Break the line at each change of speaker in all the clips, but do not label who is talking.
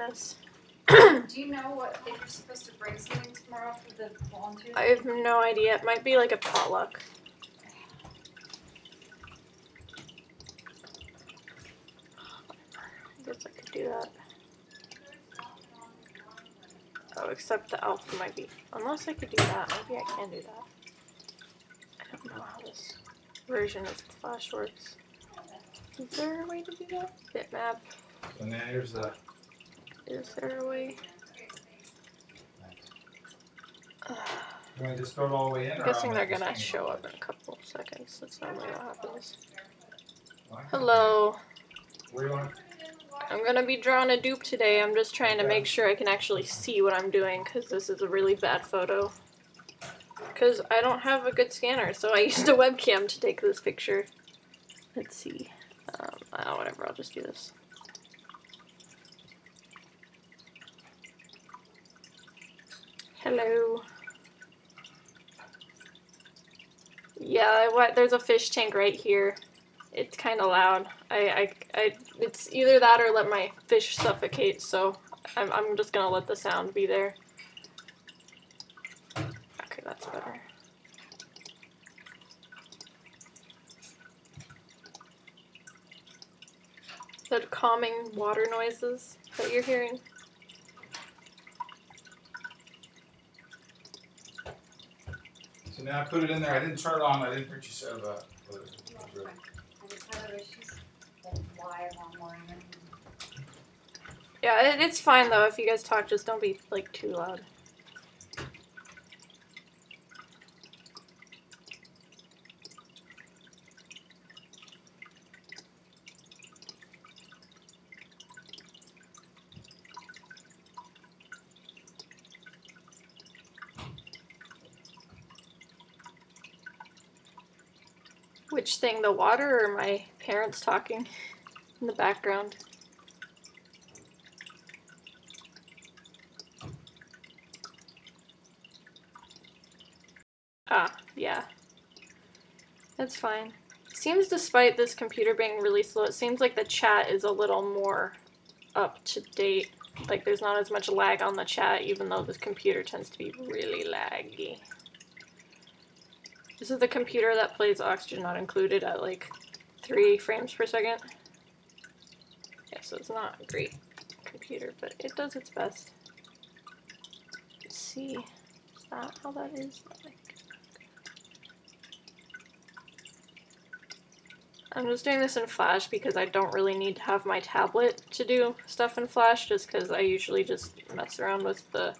this.
Do you know what if you're supposed to bring something tomorrow for the volunteers?
I have no idea. It might be like a potluck. I guess I could do that. Oh, except the alpha might be. Unless I could do that. Maybe I can do that. I don't know how this version of Flash works. Is there a way to do that? Bitmap.
So now here's the.
Is there a way?
You want to just throw it all the way in?
I'm
or
guessing
I'll
they're
make this
gonna
thing
show
all
up in a couple of seconds. That's normally what happens.
Why?
Hello.
Where do you want it?
I'm gonna be drawing a dupe today. I'm just trying to make sure I can actually see what I'm doing because this is a really bad photo. Because I don't have a good scanner, so I used a webcam to take this picture. Let's see. Oh, whatever, I'll just do this. Hello. Yeah, there's a fish tank right here. It's kind of loud. It's either that or let my fish suffocate, so I'm just gonna let the sound be there. Okay, that's better. The calming water noises that you're hearing.
So now I put it in there. I didn't turn it on. I didn't hear what you said about it.
I just had issues live online.
Yeah, it's fine though. If you guys talk, just don't be like too loud. Which thing, the water or my parents talking in the background? Ah, yeah. That's fine. Seems despite this computer being really slow, it seems like the chat is a little more up to date. Like there's not as much lag on the chat, even though this computer tends to be really laggy. This is the computer that plays Oxygen Not Included at like 3 frames per second. Yeah, so it's not a great computer, but it does its best. Let's see. Is that how that is? I'm just doing this in Flash because I don't really need to have my tablet to do stuff in Flash, just because I usually just mess around with the,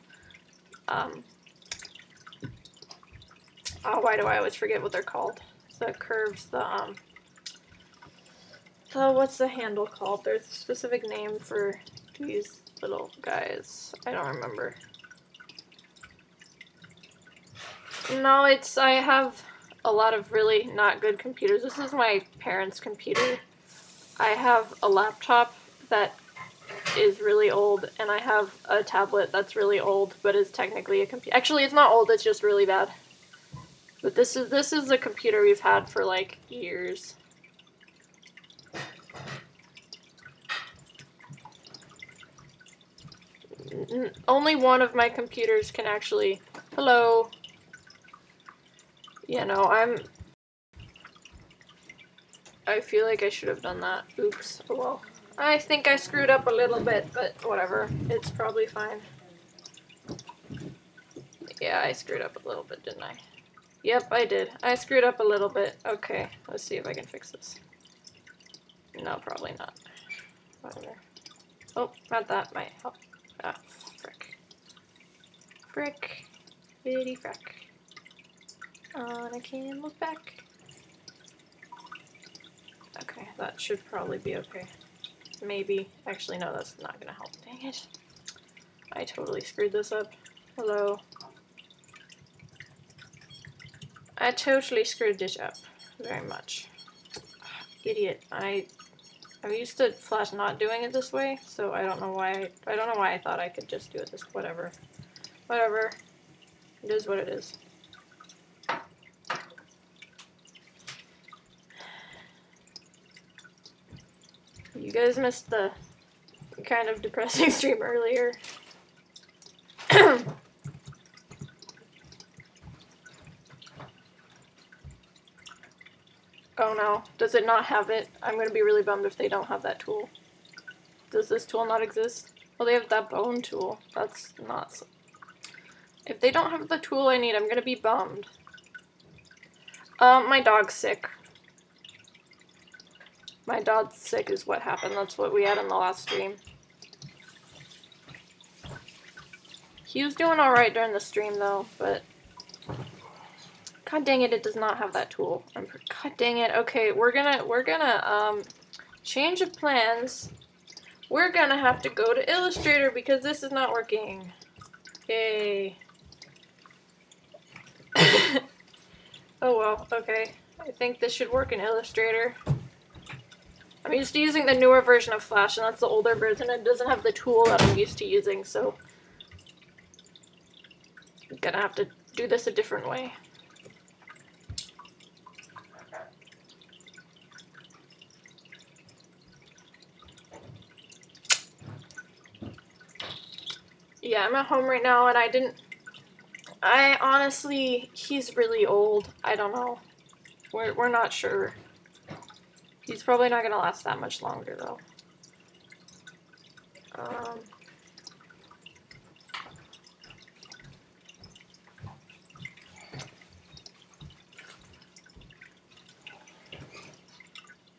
oh, why do I always forget what they're called? The curves, so what's the handle called? There's a specific name for these little guys. I don't remember. No, I have a lot of really not good computers. This is my parents' computer. I have a laptop that is really old, and I have a tablet that's really old, but is technically a computer. Actually, it's not old, it's just really bad. But this is a computer we've had for like years. Only one of my computers can actually... Hello. Yeah, no, I feel like I should have done that. Oops. Oh well. I think I screwed up a little bit, but whatever. It's probably fine. Yeah, I screwed up a little bit, didn't I? Yep, I did. I screwed up a little bit. Okay, let's see if I can fix this. No, probably not. Whatever. Oh, not that might help. Ah, frick. Frick. Bitty frick. On a camel's back. Okay, that should probably be okay. Maybe. Actually, no, that's not gonna help. Dang it. I totally screwed this up. Hello. I totally screwed this up. Very much. Idiot. I'm used to Flash not doing it this way, so I don't know why I thought I could just do it this whatever. Whatever. It is what it is. You guys missed the kind of depressing stream earlier. Oh no, does it not have it? I'm gonna be really bummed if they don't have that tool. Does this tool not exist? Well, they have that bone tool. That's not... If they don't have the tool I need, I'm gonna be bummed. My dog's sick. My dog's sick is what happened. That's what we had in the last stream. He was doing alright during the stream though, but... God dang it, it does not have that tool. God dang it. Okay, we're gonna change of plans. We're gonna have to go to Illustrator because this is not working. Yay. Oh well, okay. I think this should work in Illustrator. I'm used to using the newer version of Flash, and that's the older version. It doesn't have the tool that I'm used to using, so I'm gonna have to do this a different way. Yeah, I'm at home right now, and I honestly, he's really old. I don't know. We're not sure. He's probably not gonna last that much longer, though.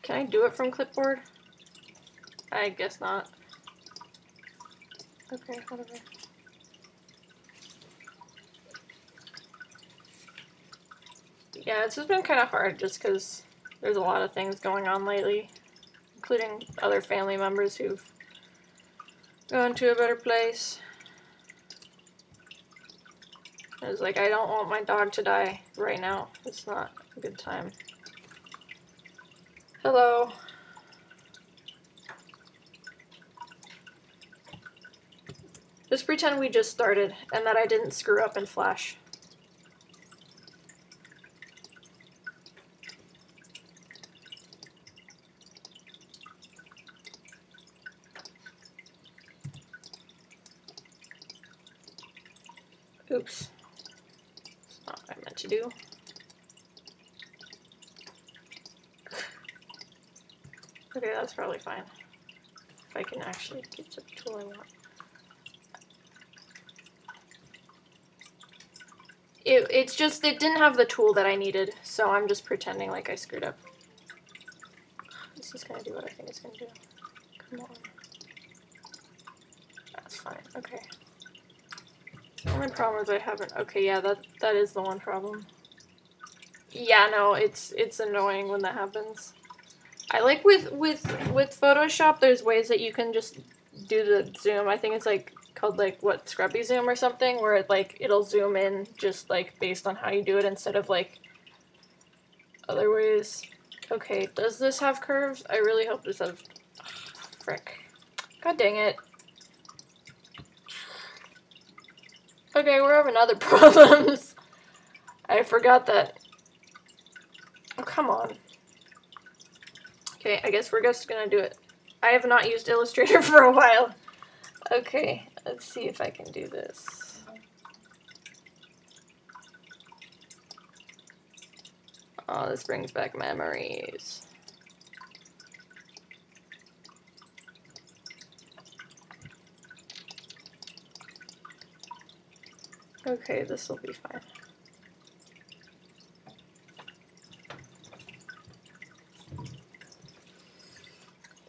Can I do it from clipboard? I guess not. Okay, whatever. Yeah, it's just been kind of hard just because there's a lot of things going on lately, including other family members who've gone to a better place. It's like, I don't want my dog to die right now. It's not a good time. Hello. Just pretend we just started and that I didn't screw up in Flash. Oops. That's not what I meant to do. Okay, that's probably fine. If I can actually get to the tool I want. It's just, it didn't have the tool that I needed, so I'm just pretending like I screwed up. This is gonna do what I think it's gonna do. Come on. That's fine, okay. The only problem is I haven't, okay, yeah, that is the one problem. Yeah, no, it's annoying when that happens. I like with Photoshop, there's ways that you can just do the zoom. I think it's like called like what, Scrubbie Zoom or something, where it like it'll zoom in just like based on how you do it instead of like other ways. Okay, does this have curves? I really hope this has. Frick. God dang it. Okay, we're having other problems. I forgot that. Oh, come on. Okay, I guess we're just gonna do it. I have not used Illustrator for a while. Okay, let's see if I can do this. Oh, this brings back memories. Okay, this will be fine.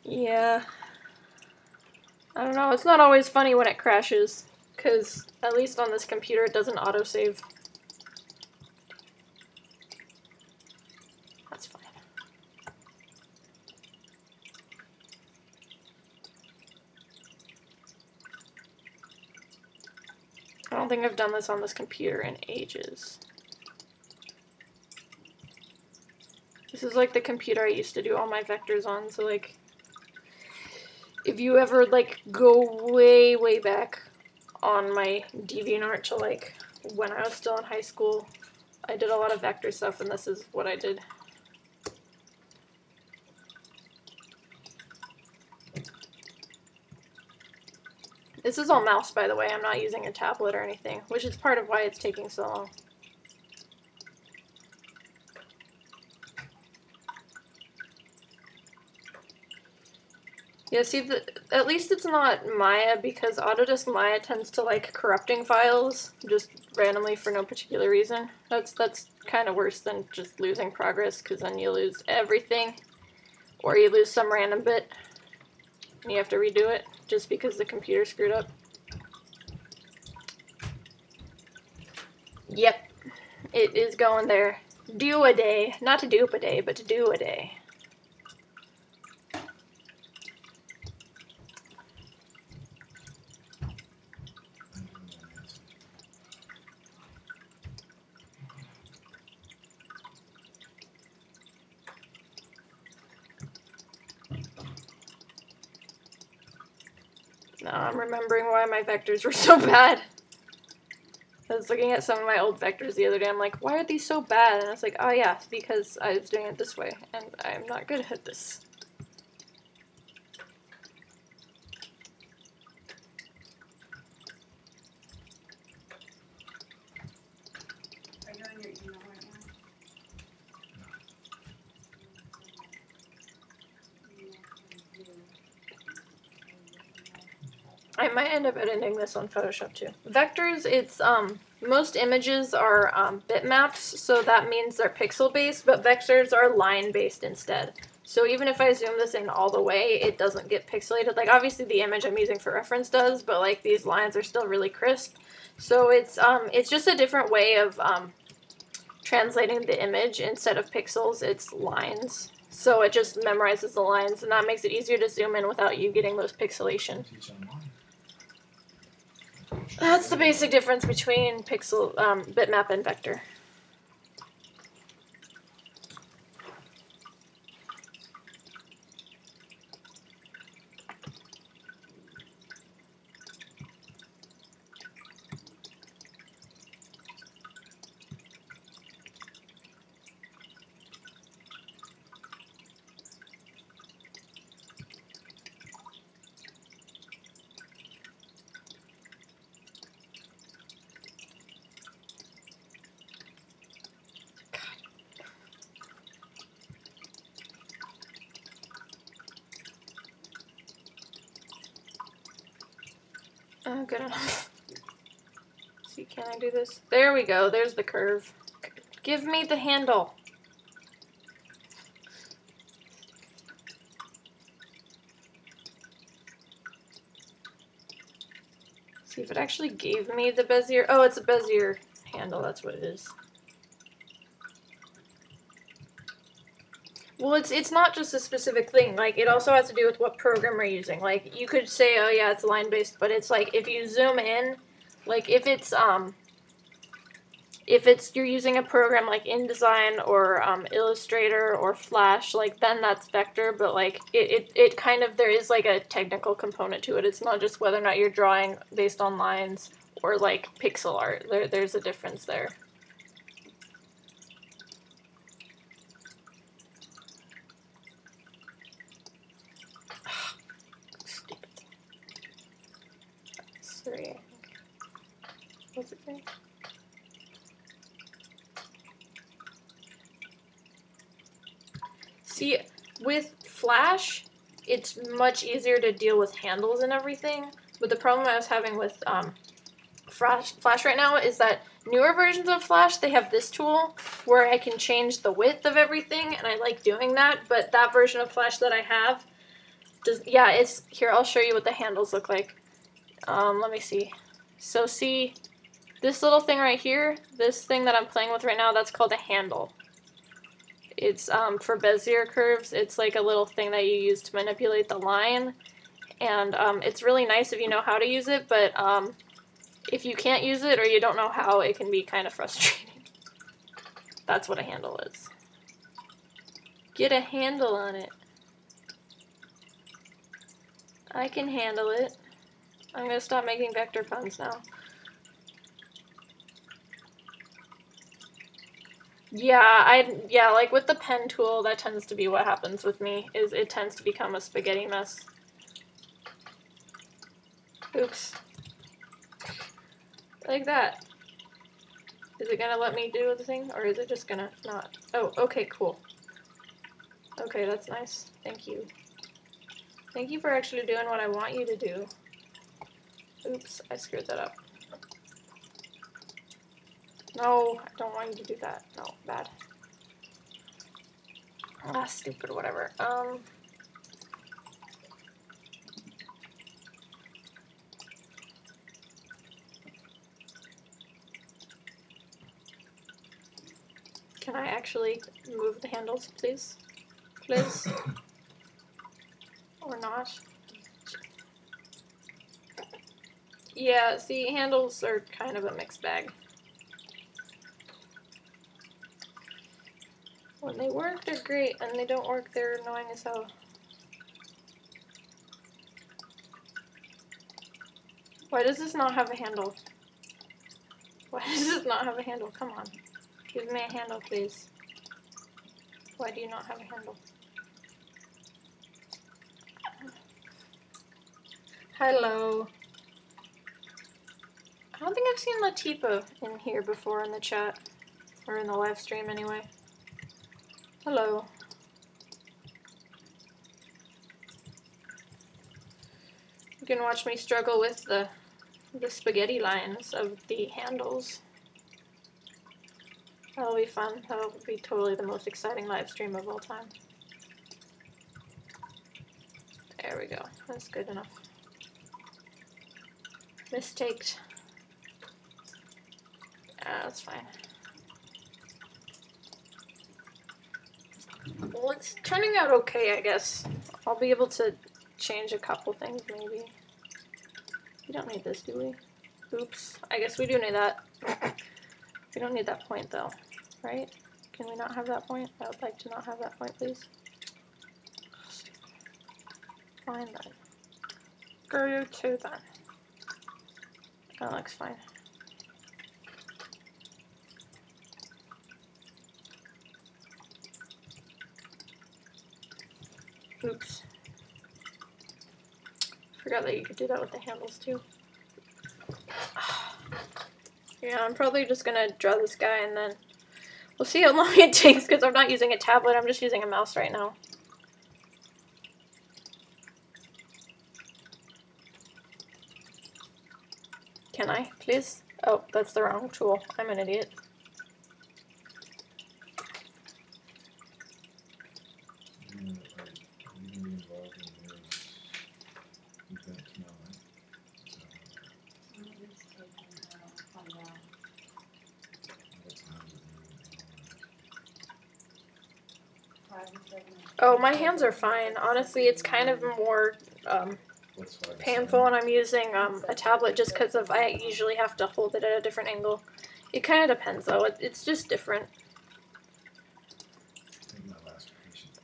Yeah. I don't know, it's not always funny when it crashes, because at least on this computer it doesn't autosave. That's fine. I don't think I've done this on this computer in ages. This is like the computer I used to do all my vectors on, so like, if you ever like go way, way back on my DeviantArt to like when I was still in high school, I did a lot of vector stuff and this is what I did. This is all mouse, by the way. I'm not using a tablet or anything, which is part of why it's taking so long. Yeah, see, at least it's not Maya, because Autodesk Maya tends to like corrupting files just randomly for no particular reason. That's kind of worse than just losing progress, because then you lose everything, or you lose some random bit, and you have to redo it just because the computer screwed up. Yep, it is going there. Do a day. Not to dupe a day, but to do a day. Now I'm remembering why my vectors were so bad. I was looking at some of my old vectors the other day. I'm like, why are these so bad? And I was like, oh yeah, because I was doing it this way, and I'm not good at this.
Are you on your email right now?
I might end up editing this on Photoshop too. Vectors, it's, most images are bitmaps, so that means they're pixel-based, but vectors are line-based instead. So even if I zoom this in all the way, it doesn't get pixelated. Like, obviously the image I'm using for reference does, but like these lines are still really crisp. So it's just a different way of translating the image. Instead of pixels, it's lines. So it just memorizes the lines, and that makes it easier to zoom in without you getting those pixelation. That's the basic difference between pixel, bitmap and vector. Oh, good enough. See, can I do this? There we go. There's the curve. Give me the handle. See if it actually gave me the Bezier. Oh, it's a Bezier handle. That's what it is. Well, it's not just a specific thing. Like, it also has to do with what program we're using. Like, you could say, oh yeah, it's line-based, but it's like, if you zoom in, like, if you're using a program like InDesign or Illustrator or Flash, like, then that's vector, but like, it kind of, there is like a technical component to it. It's not just whether or not you're drawing based on lines or like pixel art. There's a difference there. Three, I think. What's it say? See, with Flash, it's much easier to deal with handles and everything, but the problem I was having with Flash right now is that newer versions of Flash, they have this tool where I can change the width of everything, and I like doing that, but that version of Flash that I have, here, I'll show you what the handles look like. Let me see. So see, this little thing right here, this thing that I'm playing with right now, that's called a handle. It's, for Bezier curves, it's like a little thing that you use to manipulate the line, and, it's really nice if you know how to use it, but, if you can't use it or you don't know how, it can be kind of frustrating. That's what a handle is. Get a handle on it. I can handle it. I'm gonna stop making vector puns now. Yeah, like with the pen tool, that tends to be what happens with me, is it tends to become a spaghetti mess. Oops. Like that. Is it gonna let me do the thing, or is it just gonna not? Oh, okay, cool. Okay, that's nice. Thank you. Thank you for actually doing what I want you to do. Oops, I screwed that up. No, I don't want you to do that. No, bad. Ah, stupid, whatever. Can I actually move the handles, please? Please? Or not? Yeah, see, handles are kind of a mixed bag. When they work, they're great, and they don't work, they're annoying as hell. Why does this not have a handle? Why does this not have a handle? Come on. Give me a handle, please. Why do you not have a handle? Hello. I don't think I've seen Latipa in here before in the chat. Or in the live stream, anyway. Hello. You can watch me struggle with the spaghetti lines of the handles. That'll be fun. That'll be totally the most exciting live stream of all time. There we go. That's good enough. Mistaked. That's fine. Well, it's turning out okay, I guess. I'll be able to change a couple things, maybe. We don't need this, do we? Oops. I guess we do need that. We don't need that point, though. Right? Can we not have that point? I would like to not have that point, please. Fine, then. Go to, then. That looks fine. Oops. Forgot that you could do that with the handles too. Yeah, I'm probably just gonna draw this guy and then we'll see how long it takes because I'm not using a tablet, I'm just using a mouse right now. Can I, please? Oh, that's the wrong tool. I'm an idiot. Oh, my hands are fine. Honestly, it's kind of more painful when I'm using a tablet just because of I usually have to hold it at a different angle. It kind of depends though. It's just different.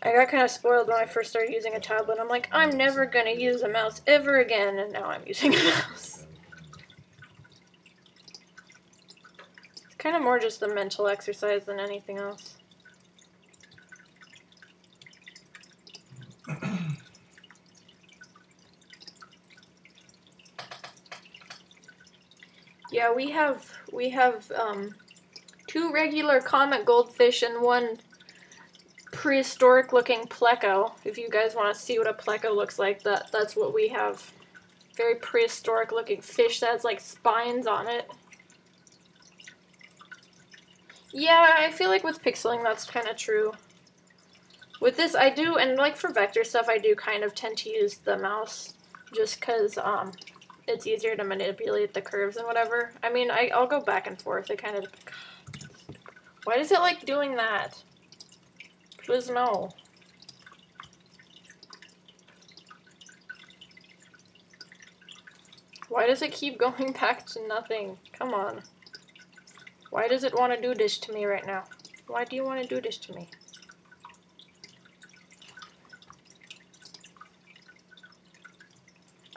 I got kind of spoiled when I first started using a tablet. I'm like, I'm never going to use a mouse ever again, and now I'm using a mouse. It's kind of more just a mental exercise than anything else. Yeah, we have 2 regular comet goldfish and 1 prehistoric looking pleco. If you guys want to see what a pleco looks like, that's what we have. Very prehistoric looking fish that has like spines on it. Yeah, I feel like with pixeling that's kind of true. With this I do, and like for vector stuff I do kind of tend to use the mouse just because it's easier to manipulate the curves and whatever. I mean, I'll go back and forth. It kind of... Why does it like doing that? Please no. Why does it keep going back to nothing? Come on. Why does it want to do this to me right now? Why do you want to do this to me?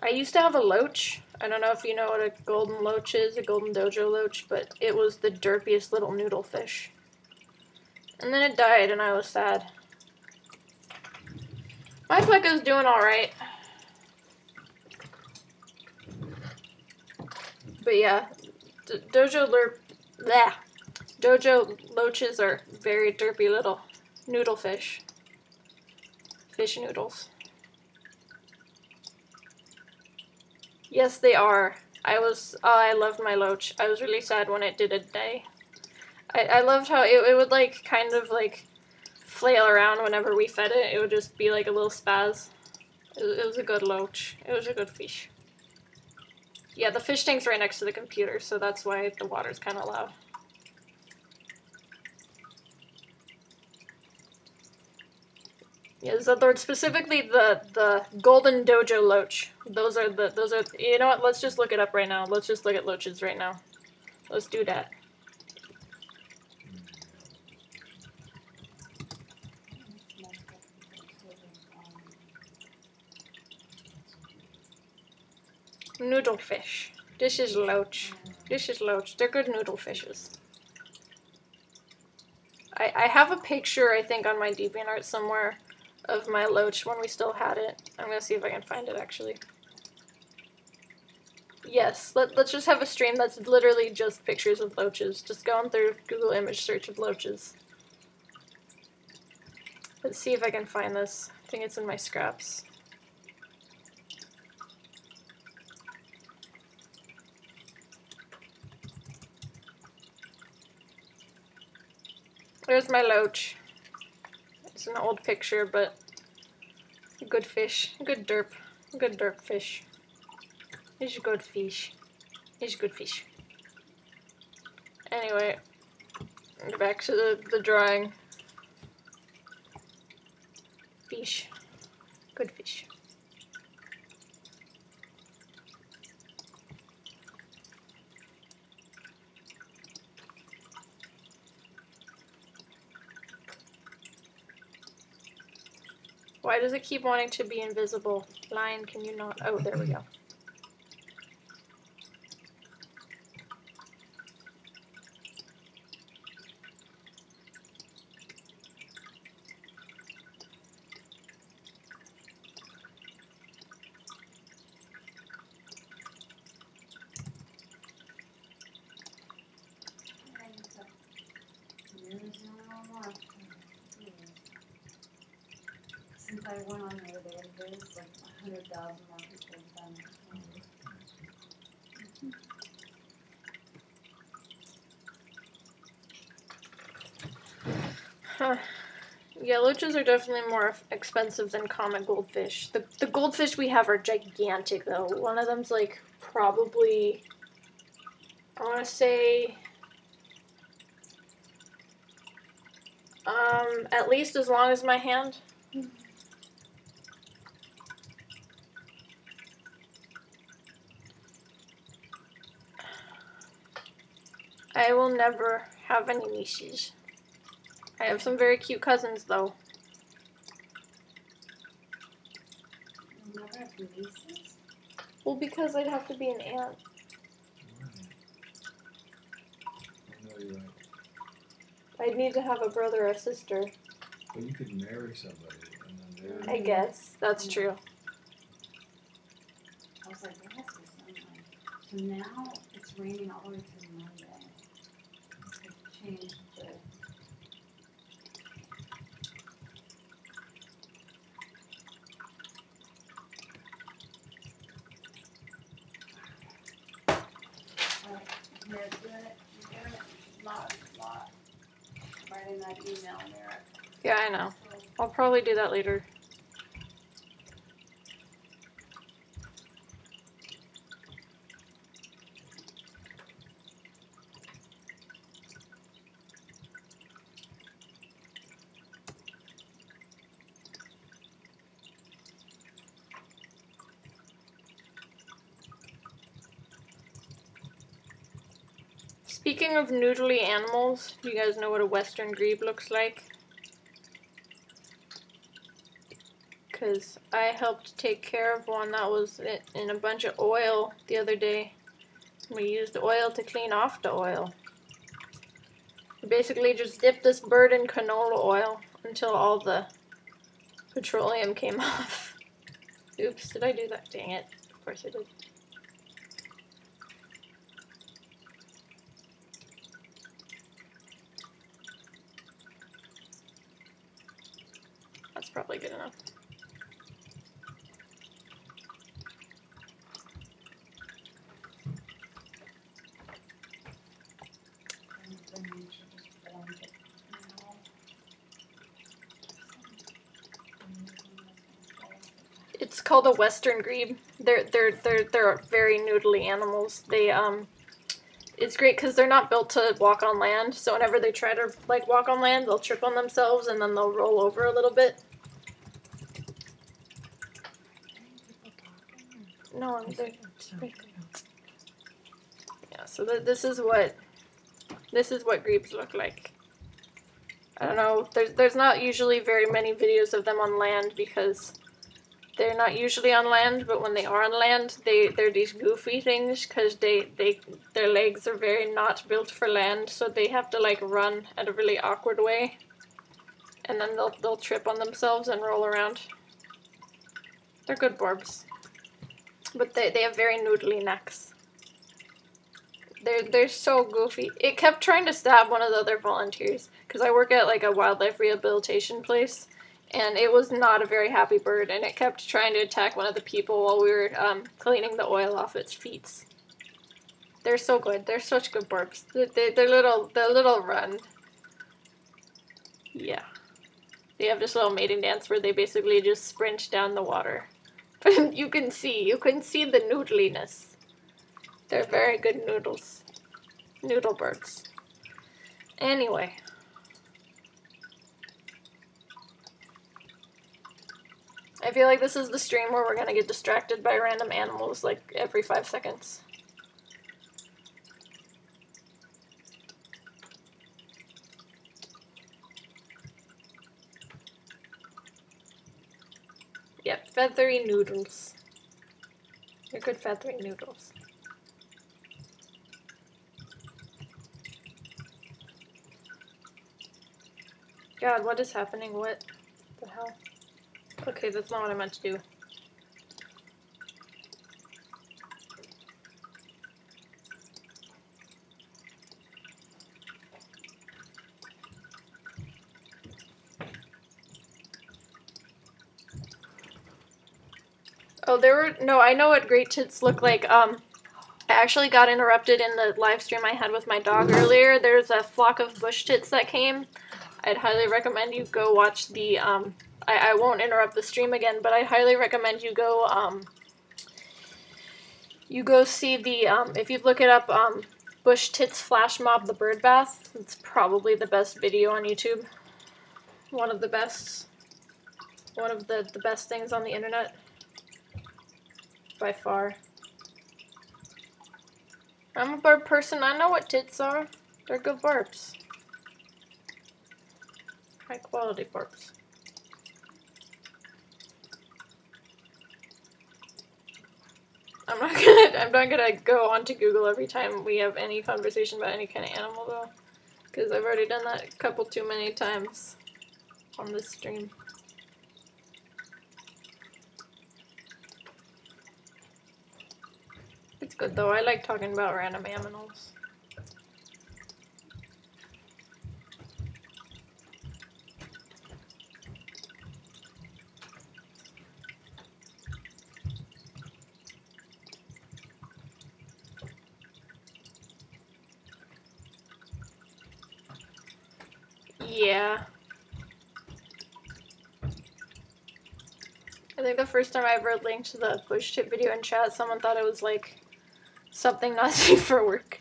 I used to have a loach. I don't know if you know what a golden loach is, a golden dojo loach, but it was the derpiest little noodle fish. And then it died and I was sad. My pleco's doing alright. But yeah, dojo loaches are very derpy little noodle fish. Fish noodles. Yes, they are. I loved my loach. I was really sad when it didn't die. I loved how it would like kind of like flail around whenever we fed it. It would just be like a little spaz. It was a good loach. It was a good fish. Yeah, the fish tank's right next to the computer, so that's why the water's kind of loud. Yeah, Zedlord, specifically the golden dojo loach. Those are you know what, let's just look it up right now. Let's just look at loaches right now. Let's do that. Noodle fish. This is loach. This is loach. They're good noodle fishes. I have a picture, I think, on my DeviantArt somewhere of my loach when we still had it. I'm gonna see if I can find it, actually. Yes, let's just have a stream that's literally just pictures of loaches. Just going through Google image search of loaches. Let's see if I can find this. I think it's in my scraps. There's my loach. It's an old picture, but a good fish. A good derp. A good derp fish. It's a good fish. It's a good fish. Anyway, back to the drawing. Fish. Good fish. Why does it keep wanting to be invisible? Line, can you not? Oh, there we go.
Since I went on there, there's like 100,000 more people have done it.
Huh. Yeah, loaches are definitely more expensive than common goldfish. The goldfish we have are gigantic, though. One of them's like probably, I want to say, at least as long as my hand. I will never have any nieces. I have some very cute cousins, though.
You'll never have nieces?
Well, because I'd have to be an aunt.
No, you're right.
I'd need to have a brother or sister.
Well, you could marry somebody and then they're...
I guess. That's true.
I was like, there has to be something. So now it's raining all the way through Monday. It changed the... You're good. Lot. Writing that email there.
Yeah, I know. I'll probably do that later. Speaking of noodly animals, do you guys know what a western grebe looks like? Because I helped take care of one that was in a bunch of oil the other day. We used oil to clean off the oil. We basically just dipped this bird in canola oil until all the petroleum came off. Oops, did I do that? Dang it. Of course I did. probably good enough.
And the nature just formed it now.
It's called a western grebe. They're very noodly animals. They it's great because they're not built to walk on land. So whenever they try to like walk on land, they'll trip on themselves and then they'll roll over a little bit. No, yeah. So this is what grebes look like. I don't know. There's not usually very many videos of them on land because they're not usually on land, but when they are on land, they're these goofy things because their legs are very not built for land, so they have to like run at a really awkward way, and then they'll trip on themselves and roll around. They're good borbs, but they have very noodly necks. They're so goofy. It kept trying to stab one of the other volunteers because I work at like a wildlife rehabilitation place. And it was not a very happy bird, and it kept trying to attack one of the people while we were cleaning the oil off its feet. They're so good. They're such good borbs. They're little run. Yeah. They have this little mating dance where they basically just sprint down the water. But you can see the noodliness. They're very good noodles. Noodle birds. Anyway. I feel like this is the stream where we're gonna get distracted by random animals like every 5 seconds. Yep, feathery noodles. They're good feathery noodles. God, what is happening? What the hell? Okay, that's not what I meant to do. Oh, no, I know what great tits look like. I actually got interrupted in the live stream I had with my dog earlier. There's a flock of bush tits that came. I'd highly recommend you go watch the, I won't interrupt the stream again, but I highly recommend you go see the, if you look it up, Bush Tits Flash Mob the Bird Bath. It's probably the best video on YouTube. One of the best. One of the best things on the internet. By far. I'm a bird person, I know what tits are. They're good barbs. High quality barbs. I'm not gonna go onto Google every time we have any conversation about any kind of animal though. Because I've already done that a couple too many times on this stream. It's good though, I like talking about random animals. Yeah. I think the first time I ever linked the bush tip video in chat, someone thought it was like something not safe for work.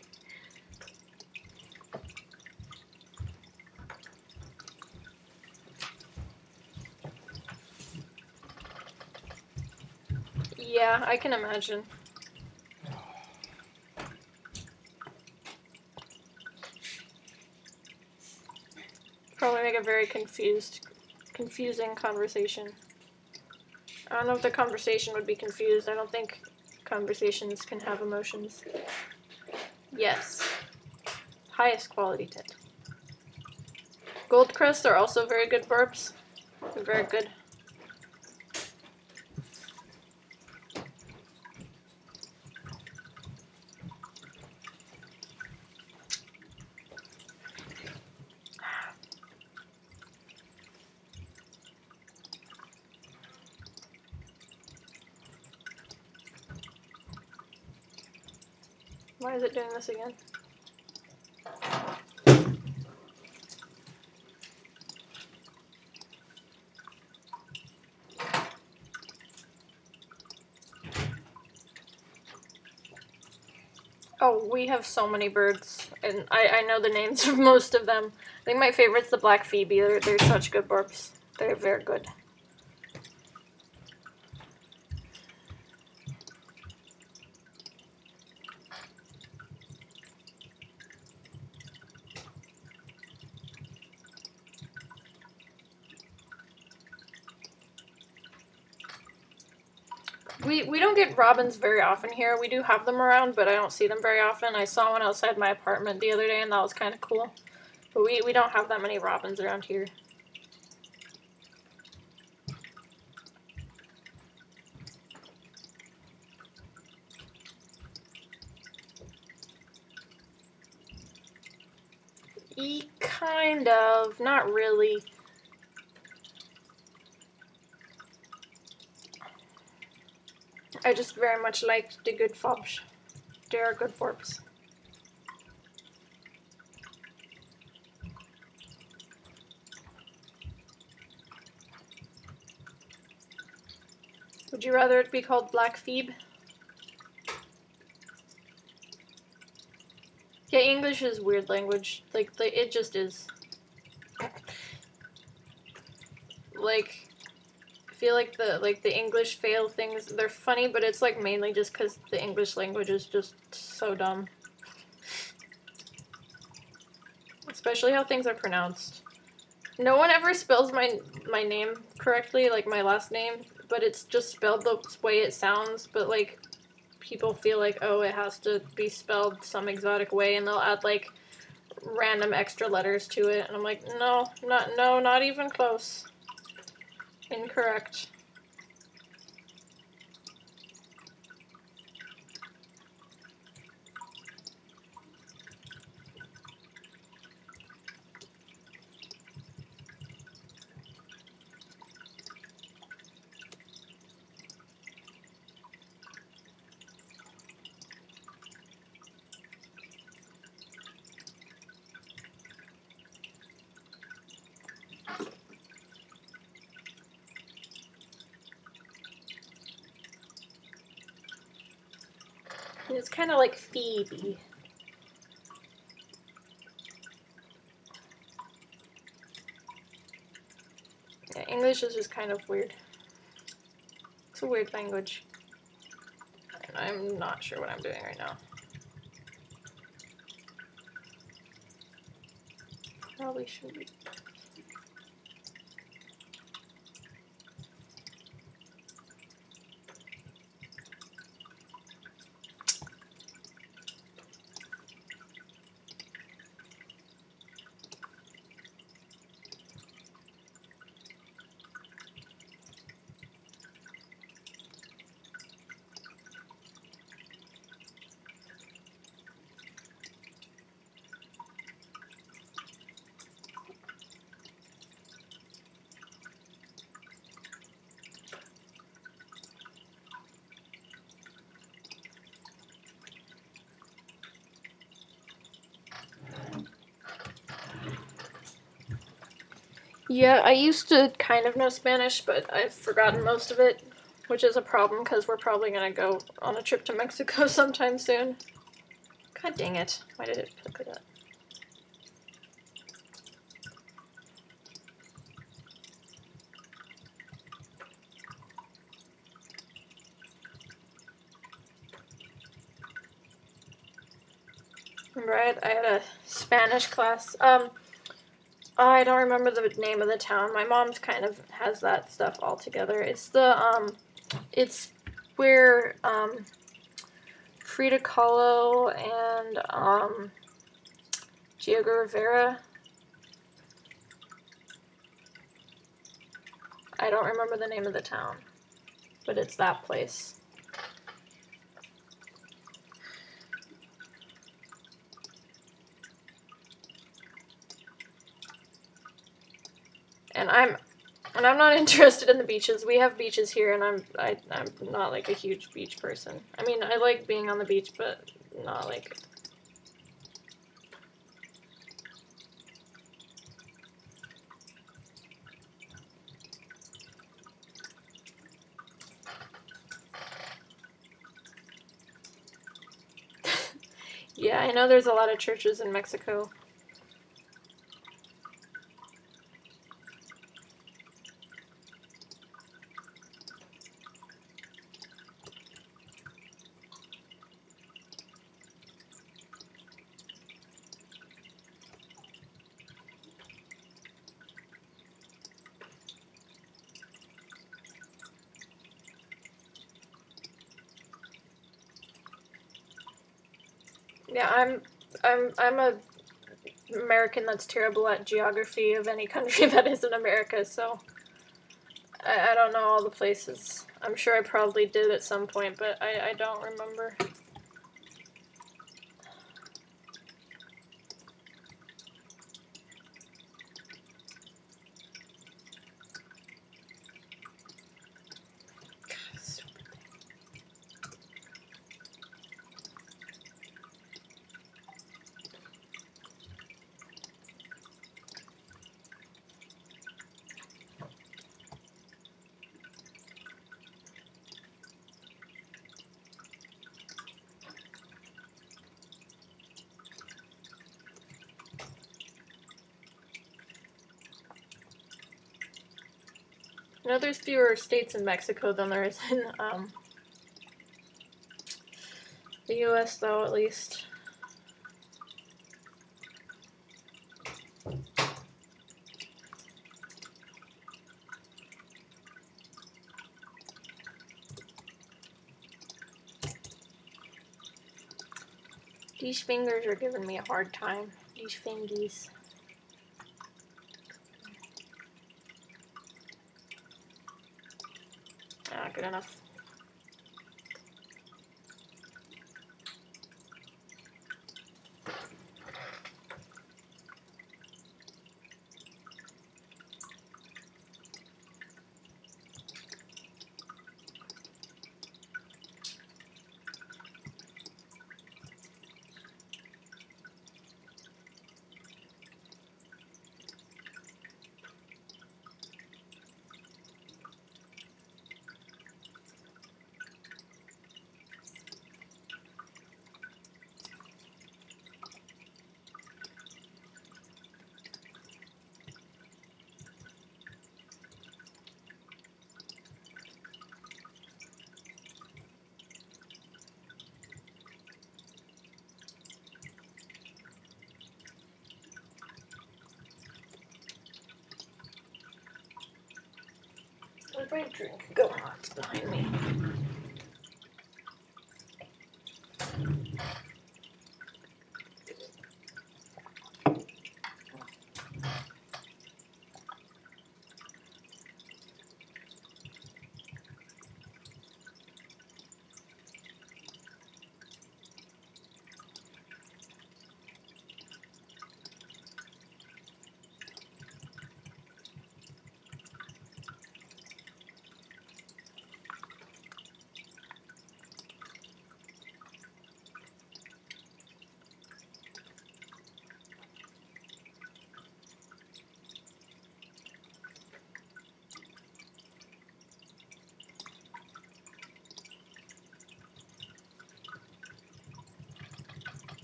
Yeah, I can imagine. Probably make a very confusing conversation. I don't know if the conversation would be confused. I don't think conversations can have emotions. Yes. Highest quality tit. Goldcrest are also very good barbs. They're very good. Why is it doing this again? Oh, we have so many birds, and I know the names of most of them. I think my favorite's the black phoebe. They're such good burps. They're very good. We don't get robins very often here. We do have them around, but I don't see them very often. I saw one outside my apartment the other day, and that was kind of cool. But we don't have that many robins around here. Kind of. Not really. I just very much liked the good fobs. They are good burps. Would you rather it be called Black Phoebe? Yeah, English is a weird language. Like, it just is. Like, I feel like the English fail things, they're funny, but it's like mainly just because the English language is just so dumb. Especially how things are pronounced. No one ever spells my name correctly, like my last name, but it's just spelled the way it sounds, but like people feel like, oh, it has to be spelled some exotic way, and they'll add like random extra letters to it, and I'm like, no, not even close. Incorrect. It's kind of like Phoebe. Yeah, English is just kind of weird. It's a weird language. And I'm not sure what I'm doing right now. Probably shouldn't be. Yeah, I used to kind of know Spanish, but I've forgotten most of it, which is a problem because we're probably gonna go on a trip to Mexico sometime soon. God dang it. Why did it look like that? Remember, I had a Spanish class. I don't remember the name of the town. My mom's kind of has that stuff all together. It's it's where, Frida Kahlo and, Diego Rivera. I don't remember the name of the town, but it's that place. And I'm not interested in the beaches. We have beaches here, and I'm not like a huge beach person. I mean, I like being on the beach, but not like. Yeah, I know there's a lot of churches in Mexico. Yeah, I'm a American that's terrible at geography of any country that isn't America, so I don't know all the places. I'm sure I probably did at some point, but I don't remember. You know, there's fewer states in Mexico than there is in the U.S., though, at least. These fingers are giving me a hard time. These fingies. Ah, good enough. If I drink, go on, it's behind me.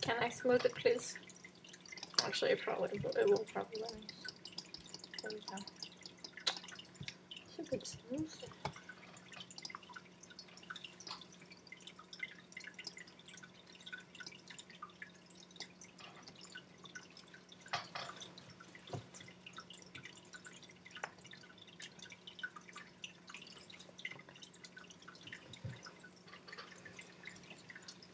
Can I smooth it, please? Actually, it will probably. There we go. It's a good smooth.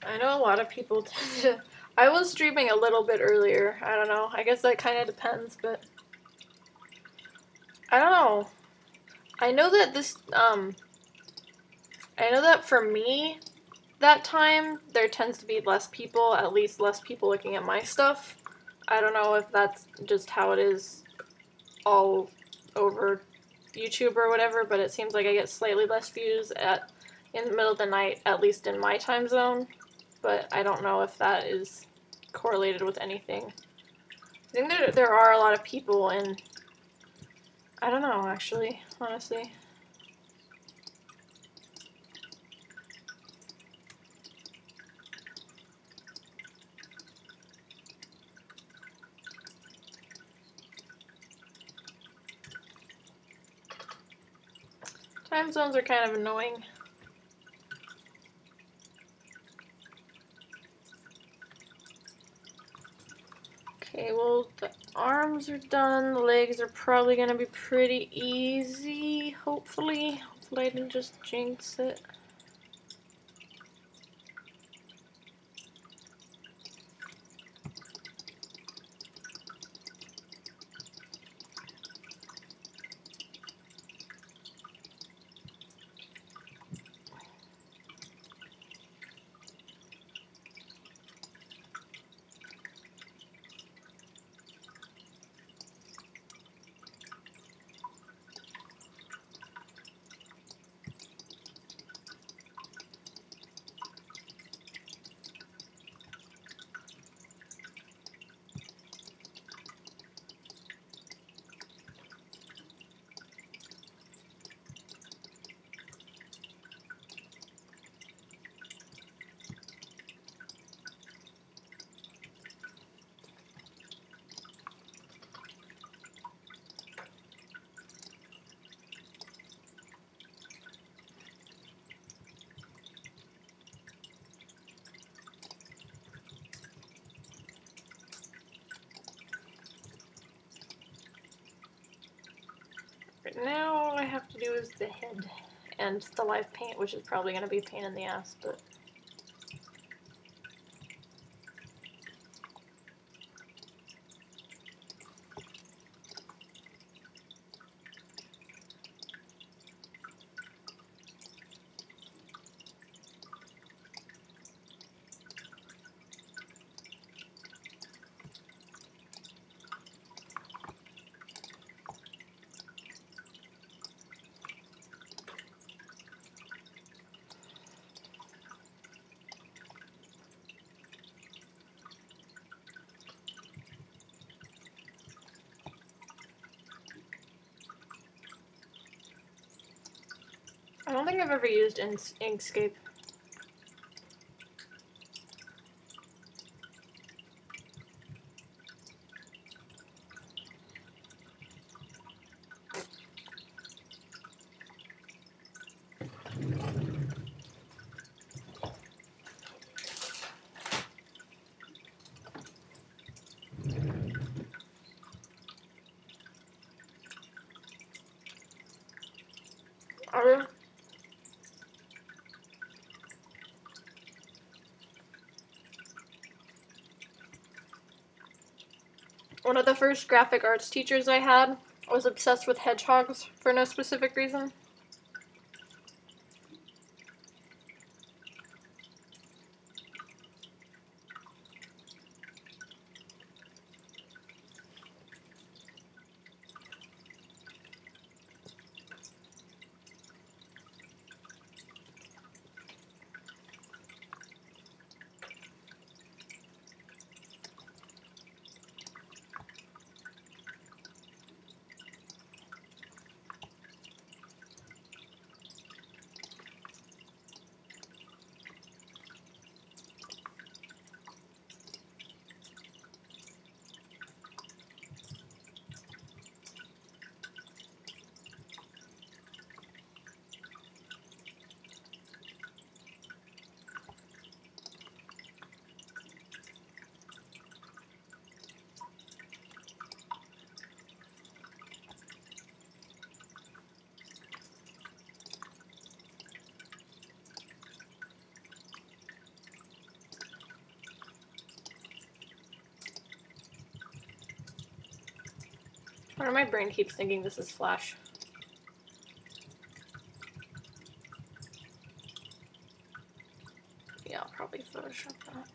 I know a lot of people tend to. I was streaming a little bit earlier. I don't know. I guess that kind of depends, but I don't know. I know that this I know that for me, that time there tends to be less people, at least less people looking at my stuff. I don't know if that's just how it is all over YouTube or whatever, but it seems like I get slightly less views in the middle of the night, at least in my time zone. but I don't know if that is correlated with anything. I think there are a lot of people, and I don't know, actually, honestly. Time zones are kind of annoying. Okay, well, the arms are done. The legs are probably gonna be pretty easy, hopefully. Hopefully I didn't just jinx it. Right now, all I have to do is the head and the live paint, which is probably going to be a pain in the ass, but... I don't think I've ever used Inkscape. Are you? One of the first graphic arts teachers I had was obsessed with hedgehogs for no specific reason. Or my brain keeps thinking this is Flash. Yeah, I'll probably Photoshop that.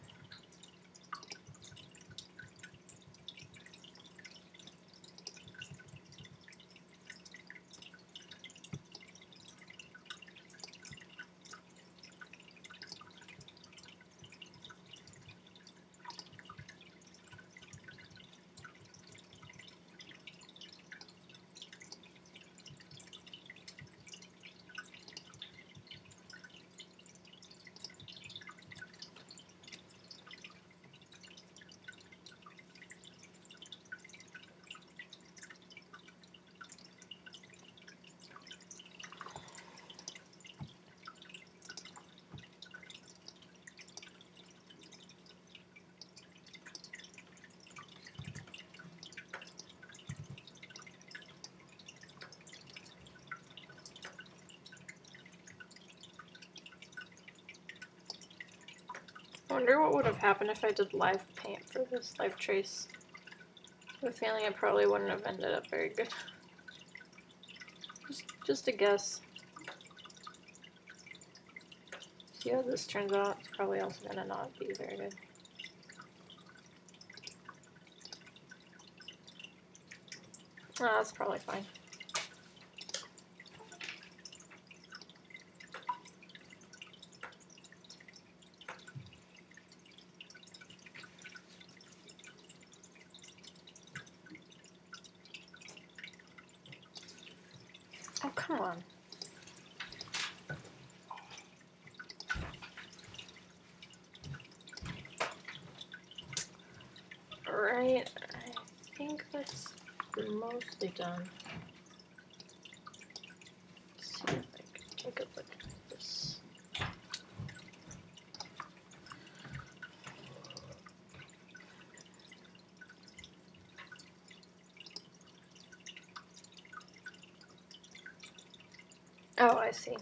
wonder what would have happened if I did live paint for this live trace. I have a feeling it probably wouldn't have ended up very good. Just a guess. See how this turns out? It's probably also gonna not be very good. Oh, that's probably fine. Oh, come on. Right, I think that's mostly done. Let's see if I can take a look at this. Oh, I see.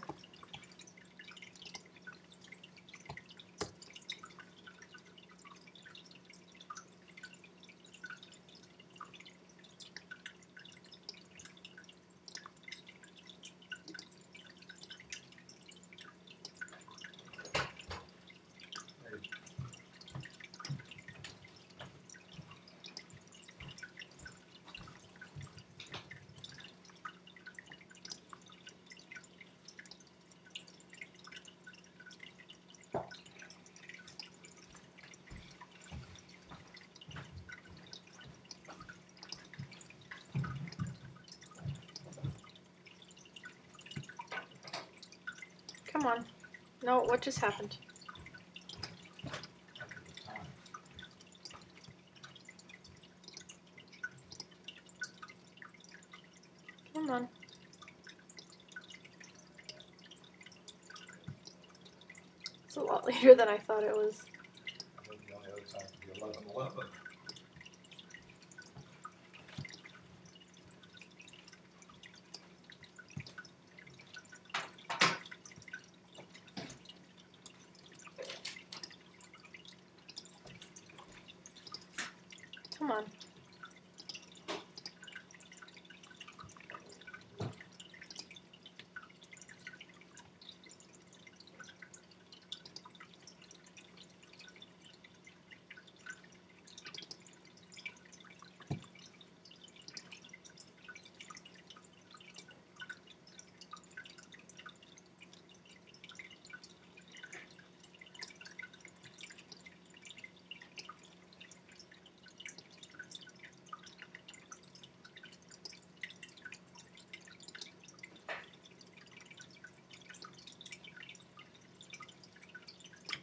Come on. No, what just happened? Come on. It's a lot later than I thought it was.
I think the only other time could be 11:11.
Come on.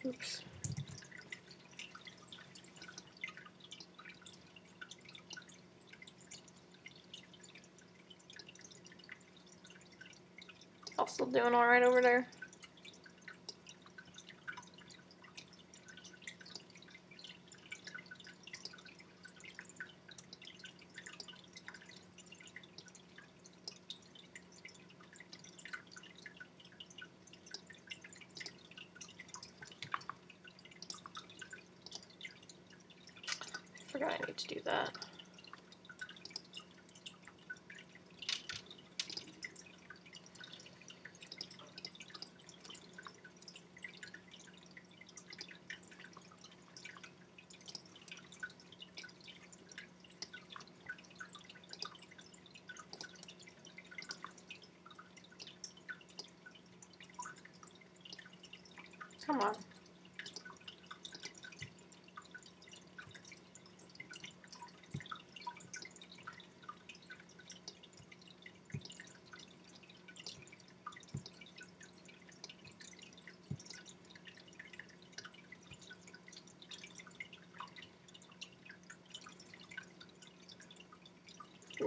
Oops. All still doing alright over there? Forgot I need to do that. Come on.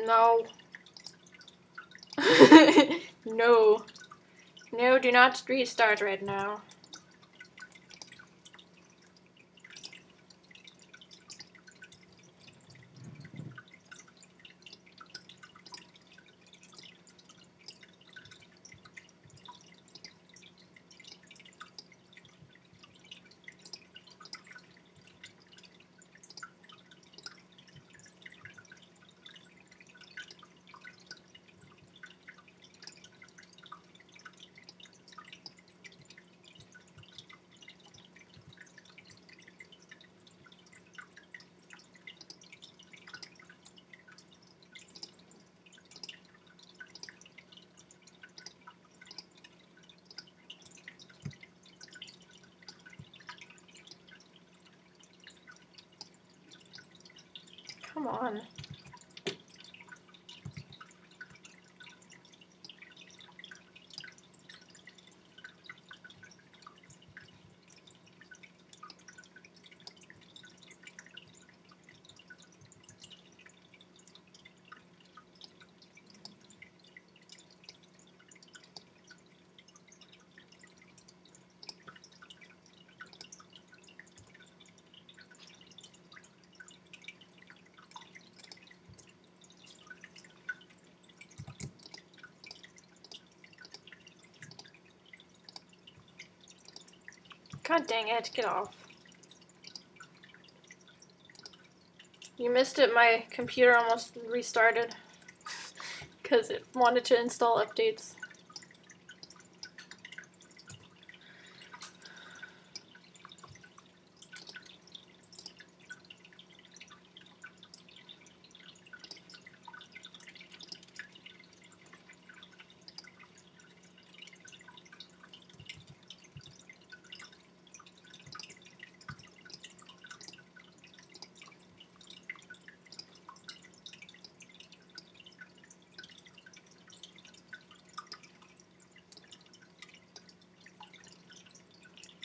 No. No. No, do not restart right now. Come on. God dang it, get off. You missed it, my computer almost restarted because it wanted to install updates.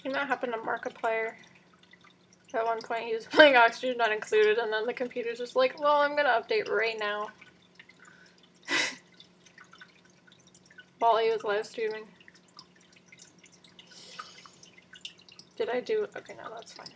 You know what happened to Markiplier? At one point he was playing Oxygen Not Included and then the computer's just like, well, I'm gonna update right now. While he was live streaming. Did I do... Okay, no, that's fine.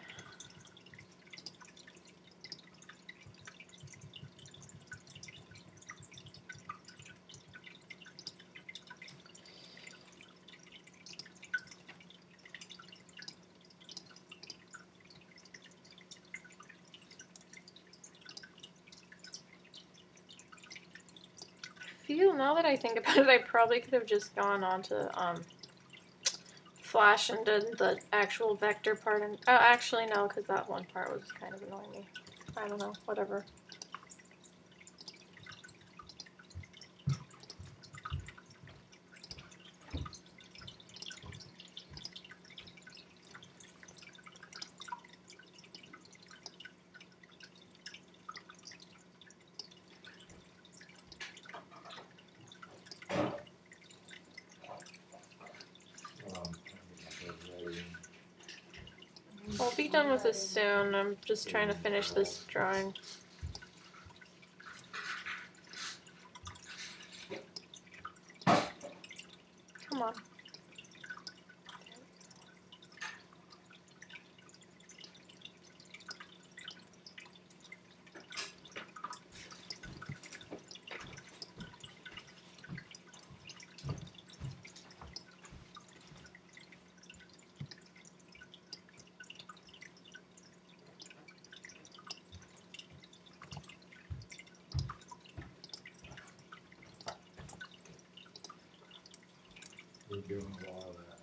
Now that I think about it, I probably could have just gone on to Flash and did the actual vector part. And oh, actually no, because that one part was kind of annoying me. I don't know, whatever. I'll be done with this soon. I'm just trying to finish this drawing. Come on.
We're doing a lot of that.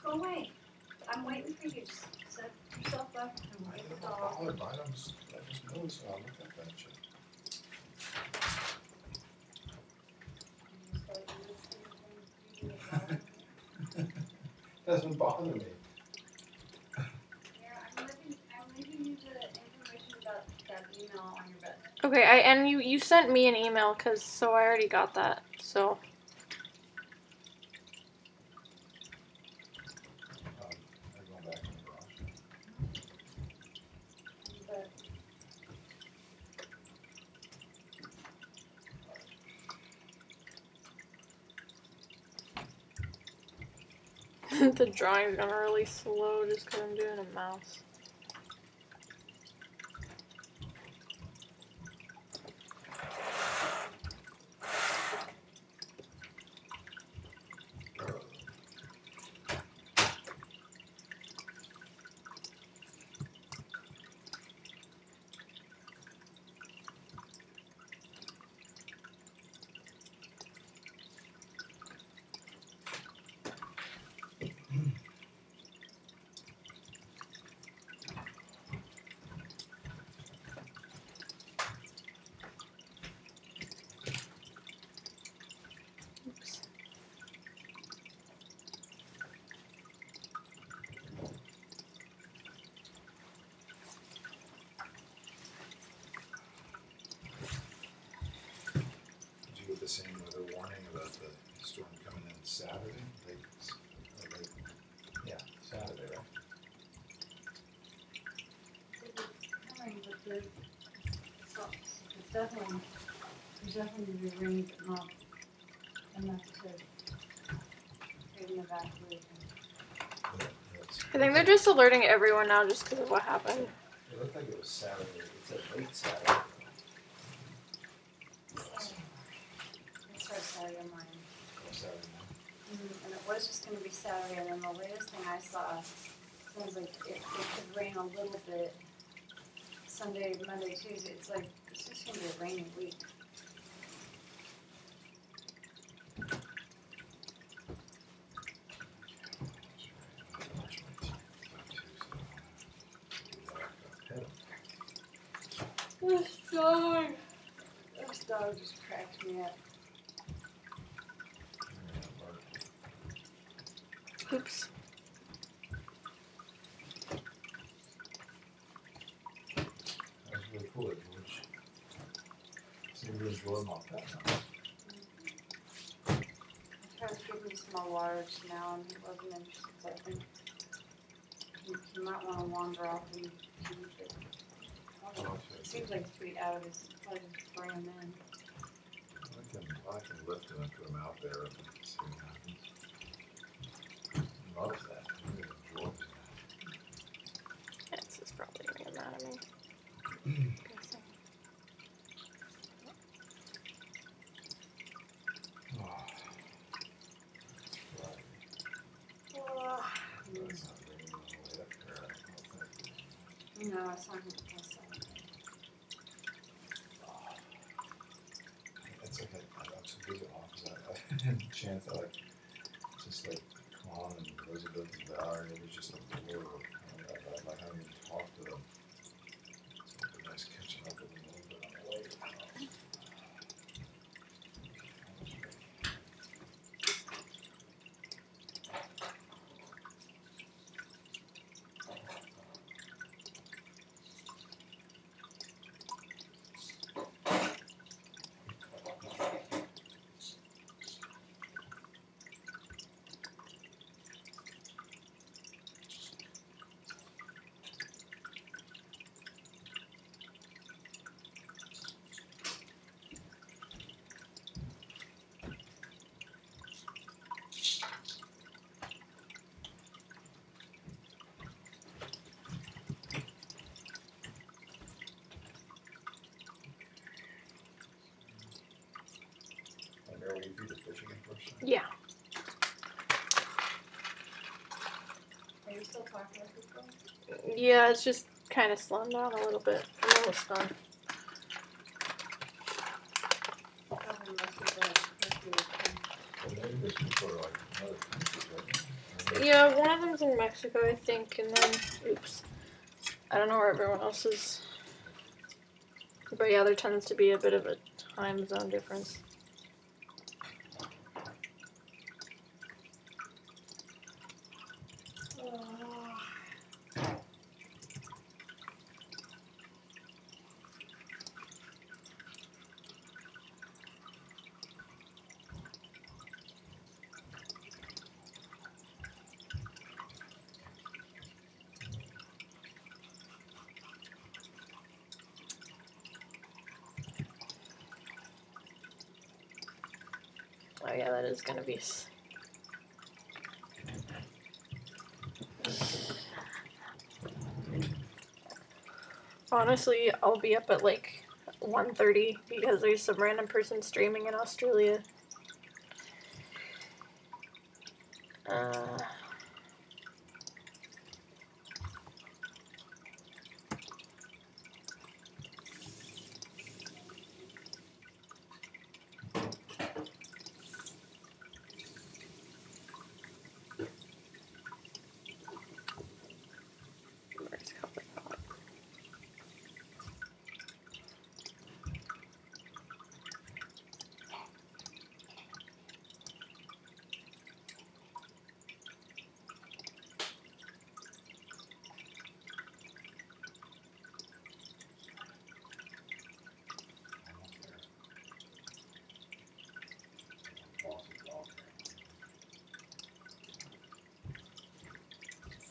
Go away. I'm waiting for you. Just set yourself up and wait the dog.
I just noticed when I looked at that shit. Doesn't bother me.
Yeah, I'm leaving you the information about that email on your bed.
Okay, and you sent me an email, so I already got that, so.
I'm going back in the garage.
But
The drawing's gone really slow just because I'm doing a mouse.
It's definitely, there's definitely gonna be rain, but not enough to create an evacuation.
I think they're just alerting everyone now just because of what happened.
It looked like it was Saturday. It's a late Saturday.
It starts Saturday morning.
Saturday night.
And it was just gonna be Saturday, and then the latest thing I saw, sounds like it could rain a little bit Sunday, Monday, Tuesday. It's like, it's just gonna be a rainy week. This dog just cracked me up.
Oops.
That's really cool, George. Seemed to enjoy my pet now.
I tried to give him some more water just now, and he wasn't interested, so I think he might wanna wander off and keep it. It seems like 3 hours, probably just bring him in.
I can lift him and put him out there and see what happens. He loves that. He really enjoys that.
Yeah, this is probably gonna get mad at me.
Oh. Right. It's not raining all the way up there, I don't think.
No, it's not gonna pass out.
It's like I'm so big off because I had a chance I just come on and Elizabeth and Valerie, and it was just a blur. I haven't even talked to them. So it'd be nice catching up with them a little bit on the way. Will you feed the fish again first?
Yeah.
Are you still talking with people?
Yeah, it's just kind of slowing down a little bit. I'm almost done.
Probably most of the curfew is done.
Well, maybe there's people are like another country, right?
Yeah, one of them's in Mexico, I think, and then, oops. I don't know where everyone else is. But yeah, there tends to be a bit of a time zone difference. Oh yeah, that is gonna be. Honestly, I'll be up at like 1:30 because there's some random person streaming in Australia.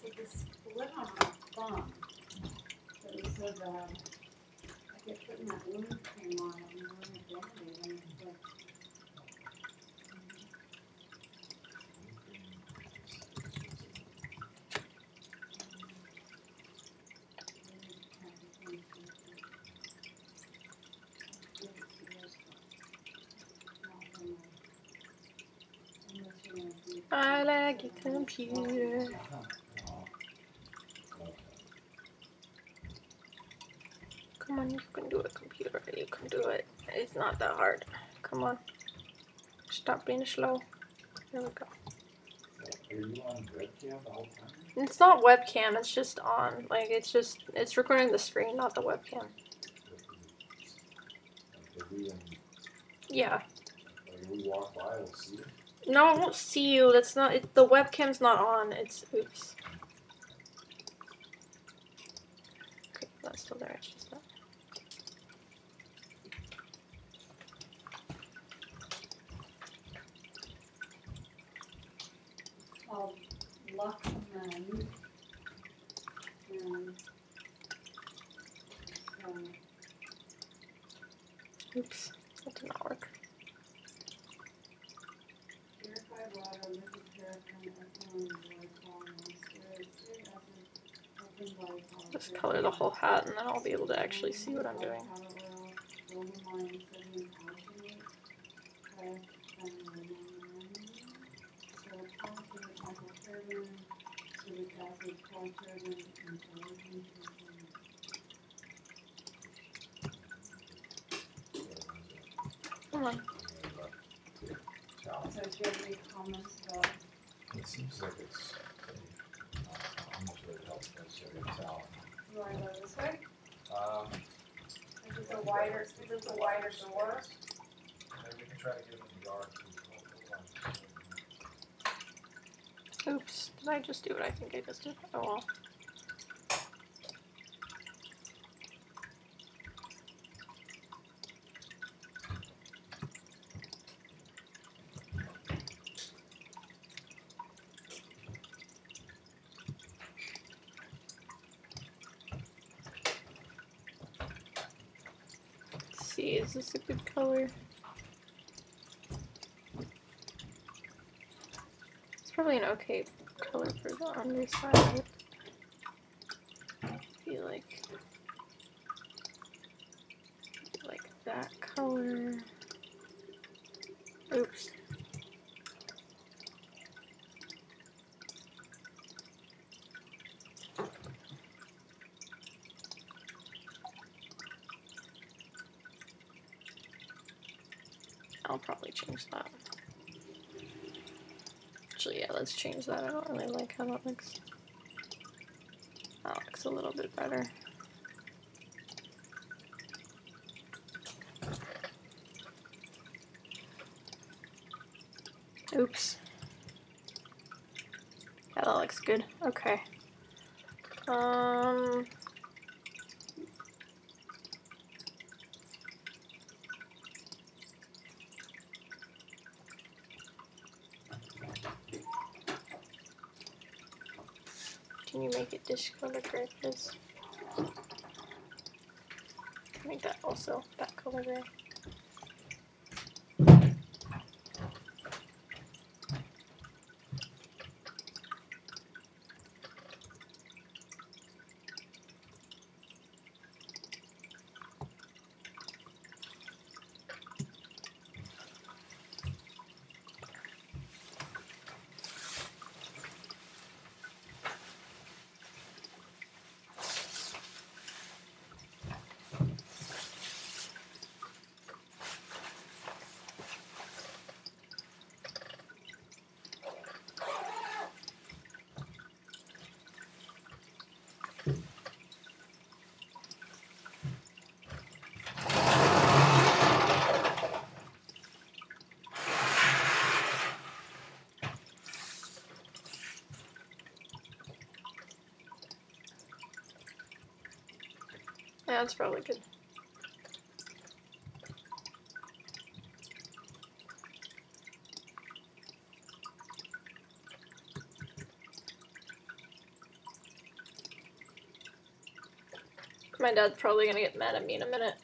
See, the split on my thumb, that we said kept putting that wound cream on it and wearing a Band-Aid and it's like,
I like your computer. Come on, you can do it, computer. You can do it. It's not that hard. Come on. Stop being slow. There we go.
Are you on webcam the whole time?
It's not webcam, it's just on. Like, it's recording the screen, not the webcam.
If we,
Yeah.
like, if we walk by, we'll see it.
No, I won't see you. That's not, the webcam's not on. It's, oops. Okay, that's still there. It's just not.
called Luckman. And,
Oops. That did not work.
purified water, liquid paraffin, ethylene, glycol, moisture, acid, open glycol.
Just color the whole hat and then I'll be able to actually see what I'm doing. Come on.
So do you have any comments about
It seems like it's I'm not sure it helps necessarily tell.
you want to go this way?
If it's a wider door,
Maybe we can try to get it in the yard.
Oops. Did I just do what I think I just did? Oh well. Let's see, is this a good color? It's probably an okay color for the underside of it. I feel like that color. Oops. I'll probably change that. Actually, yeah, let's change that. I don't really like how that looks. That looks a little bit better. Oops. Yeah, that looks good. Okay. Can you make it dish color gray, please? Make that also that color gray. Yeah, that's probably good. My dad's probably gonna get mad at me in a minute.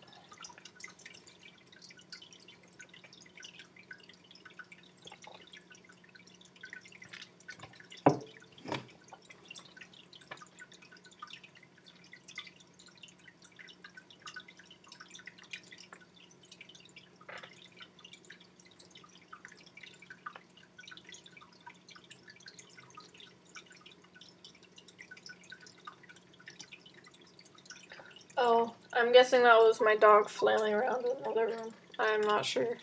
Oh, I'm guessing that was my dog flailing around in another room. I'm not sure.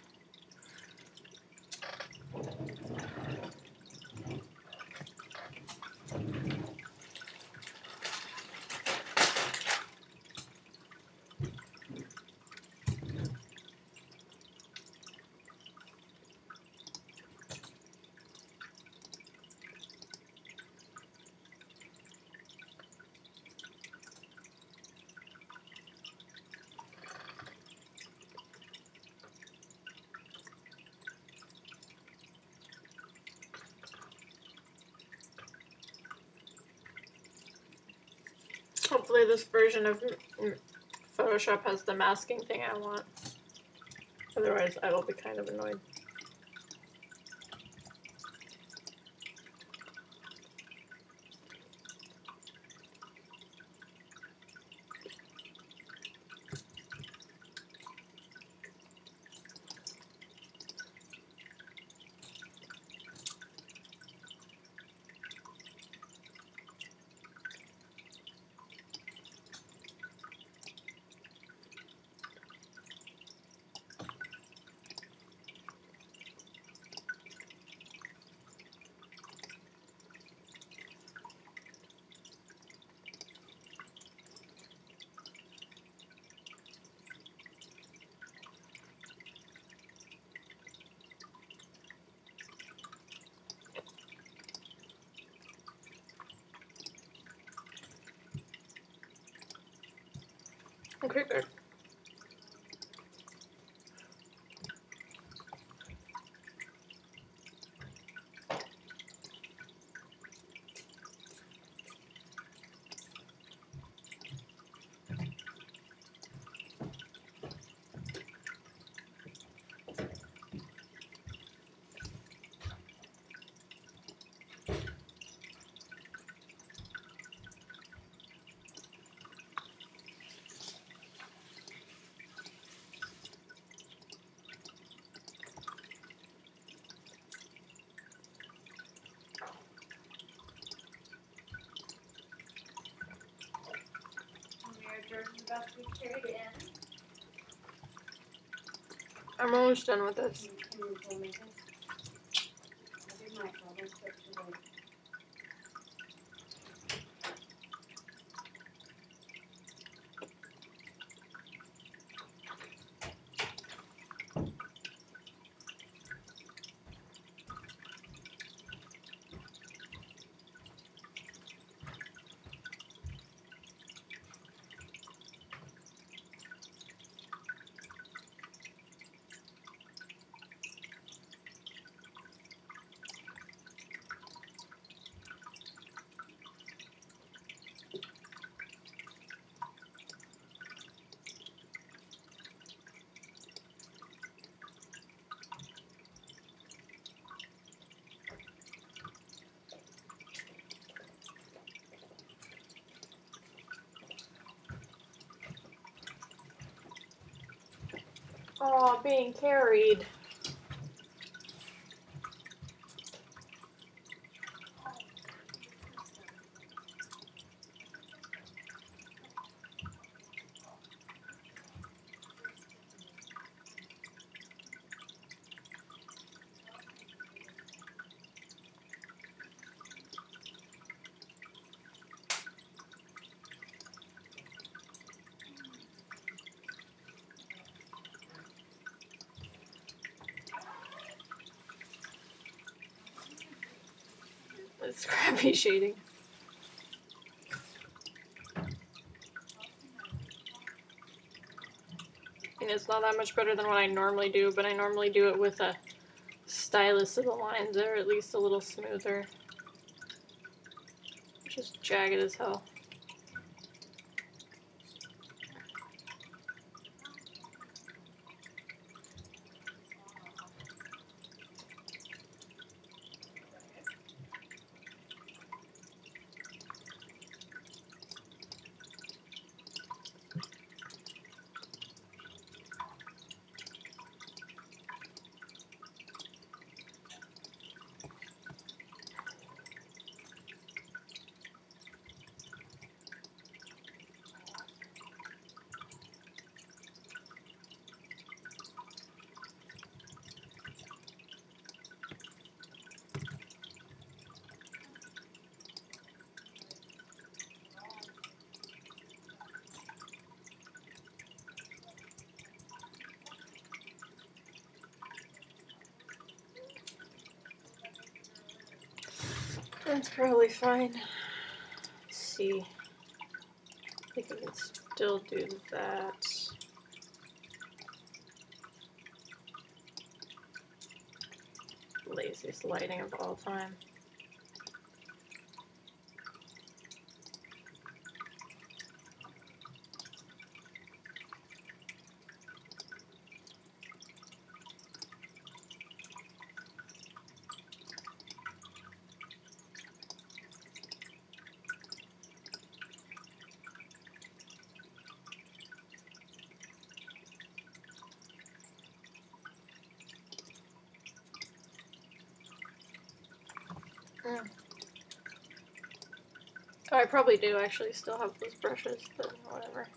Hopefully this version of Photoshop has the masking thing I want. Otherwise, I will be kind of annoyed. Okay, good.
Your jersey's about to be carried in.
I'm almost done with this.
Can you tell me this? I did my father's picture today.
Oh, being carried. It's crappy shading. And it's not that much better than what I normally do, but I normally do it with a stylus so the lines are at least a little smoother. Just jagged as hell. That's probably fine. Let's see. I think I can still do that. Laziest lighting of all time. Oh, I probably do actually still have those brushes, but whatever.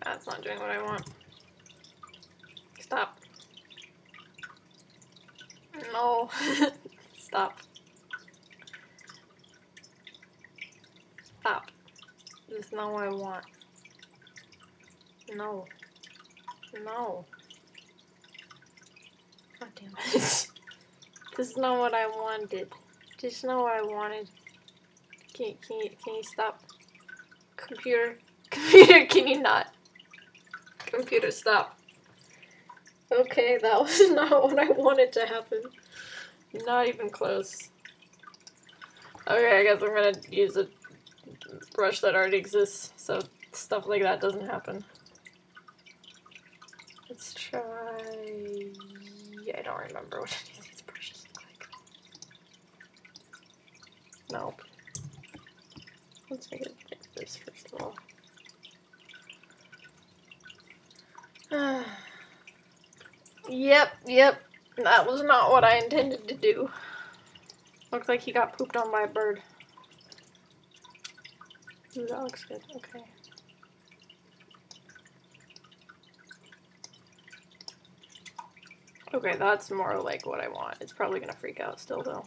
That's not doing what I want. Stop. No. Stop. Stop. This is not what I want. No. No. God damn it. This is not what I wanted. This is not what I wanted. Can you stop? Computer. Computer, can you not? Computer, stop. Okay, that was not what I wanted to happen. Not even close. Okay, I guess I'm gonna use a brush that already exists, so stuff like that doesn't happen. Let's try... I don't remember what any of these brushes look like. Nope. Let's make it like this first of all. Yep. That was not what I intended to do. Looks like he got pooped on by a bird. Ooh, that looks good. Okay. Okay, that's more like what I want. It's probably gonna freak out still, though.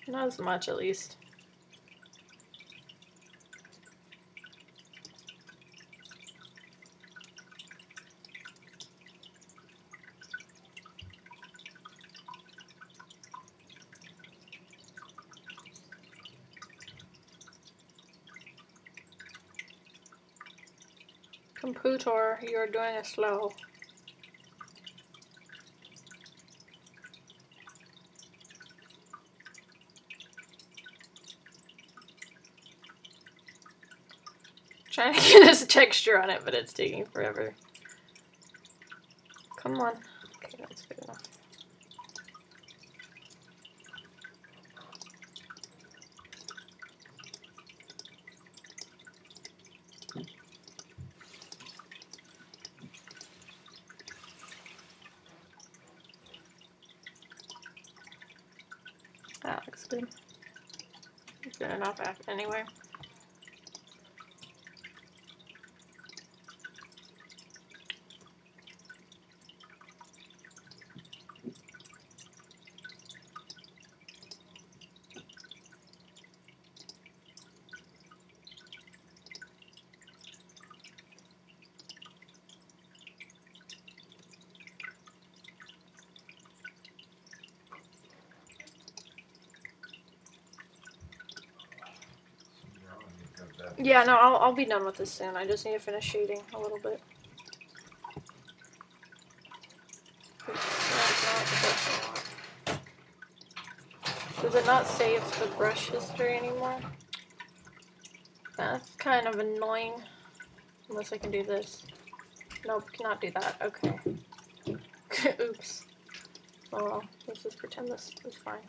Not as much, at least. Computer, you're doing it slow. Trying to get this texture on it, but it's taking forever. Come on. Okay, that's good enough. That looks good. Good enough anyway. Yeah, no, I'll be done with this soon. I just need to finish shading a little bit. Does it not save the brush history anymore? That's kind of annoying. Unless I can do this. Nope, cannot do that. Okay. Oops. Oh well, let's just pretend this is fine.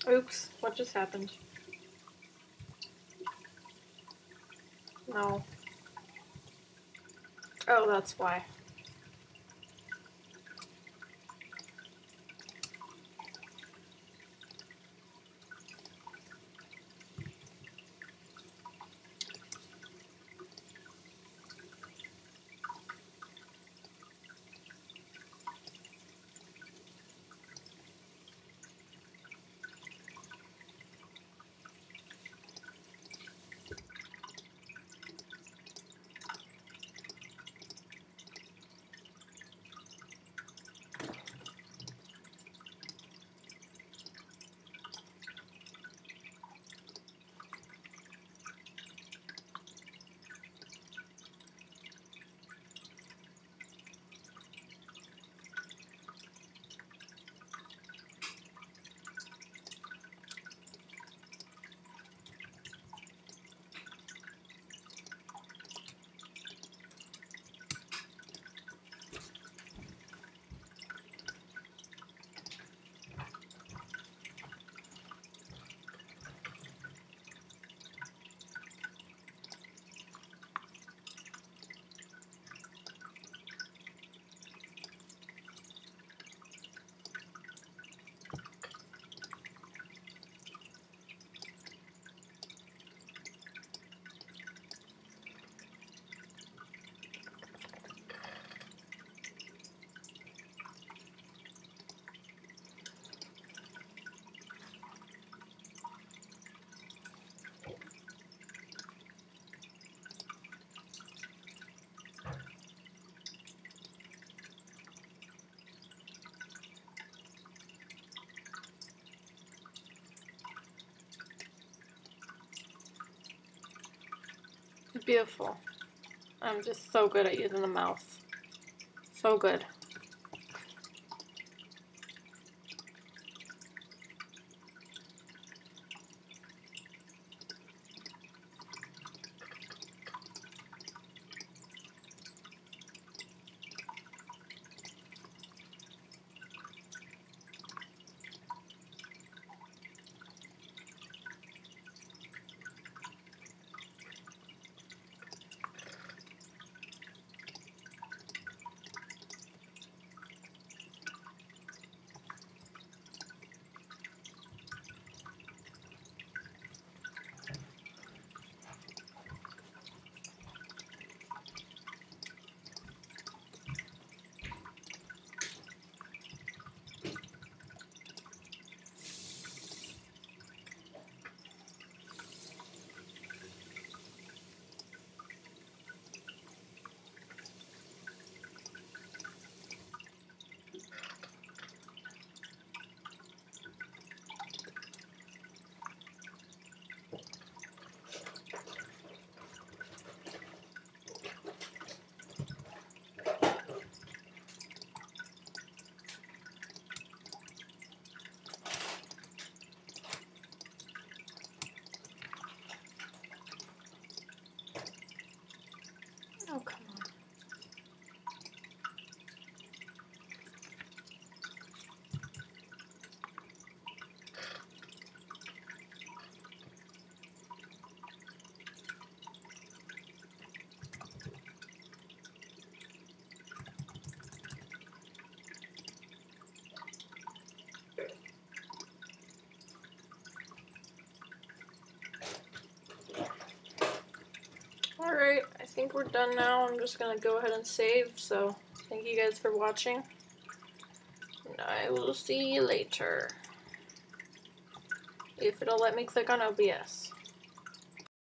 Oops, what just happened? No. Oh, that's why. Beautiful. I'm just so good at using the mouse. So good. Oh, come on. Alright, I think we're done now. I'm just gonna go ahead and save, so thank you guys for watching. And I will see you later. If it'll let me click on OBS.